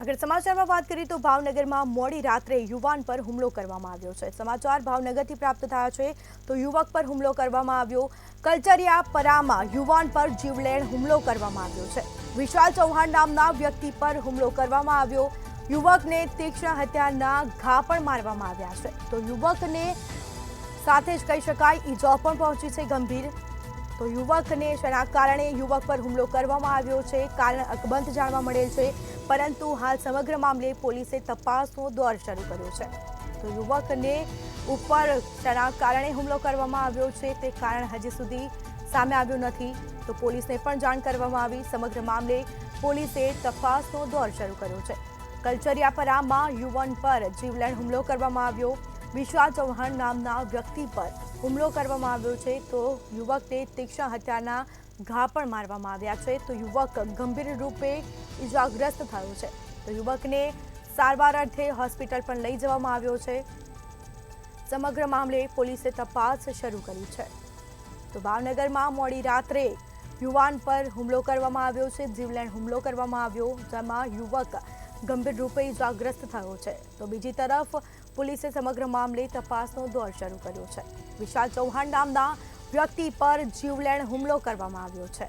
આગળ સમાચારમાં વાત કરીએ તો ભાવનગરમાં મોડી રાત્રે યુવાન પર હુમલો કરવામાં આવ્યો છે। સમાચાર ભાવનગરથી પ્રાપ્ત થયા છે તો યુવક પર હુમલો કરવામાં આવ્યો। કલચરિયાપરામાં યુવાન પર જીવલેણ હુમલો કરવામાં આવ્યો છે। વિશાલ ચૌહાણ નામના વ્યક્તિ પર હુમલો કરવામાં આવ્યો। યુવકને તીક્ષ્ણ હત્યાના ઘા પણ મારવામાં આવ્યા છે તો યુવકને સાથે જ કહી શકાય ઈજાઓ પણ પહોંચી છે ગંભીર। તો યુવકને જેના કારણે યુવક પર હુમલો કરવામાં આવ્યો છે કારણ અકબંધ જાણવા મળેલ છે, પરંતુ હાલ સમગ્ર મામલે પોલીસે તપાસનો દોર શરૂ કર્યો છે। તો યુવકને ઉપર જેના કારણે હુમલો કરવામાં આવ્યો છે તે કારણ હજી સુધી સામે આવ્યું નથી, તો પોલીસને પણ જાણ કરવામાં આવી। સમગ્ર મામલે પોલીસે તપાસનો દોર શરૂ કર્યો છે। કલચરિયાપરામાં યુવાન પર જીવલેણ હુમલો કરવામાં આવ્યો। વિશાલ ચૌહાણ નામના વ્યક્તિ પર હુમલો કરવામાં આવ્યો છે તો યુવકને તીક્ષ્ણ હત્યાના ઘા પણ મારવામાં આવ્યા છે તો યુવક ગંભીર રૂપે ઇજાગ્રસ્ત થયો છે તો યુવકને સારવાર અર્થે હોસ્પિટલ પણ લઈ જવામાં આવ્યો છે। સમગ્ર મામલે પોલીસે તપાસ શરૂ કરી છે। તો ભાવનગરમાં મોડી રાત્રે યુવાન પર હુમલો કરવામાં આવ્યો છે, જીવલેણ હુમલો કરવામાં આવ્યો, જેમાં યુવક ગંભીર રૂપે ઇજાગ્રસ્ત થયો છે તો બીજી તરફ પોલીસે સમગ્ર મામલે તપાસનો દોર શરૂ કર્યો છે। વિશાલ ચૌહાણ નામના વ્યક્તિ પર જીવલેણ હુમલો કરવામાં આવ્યો છે।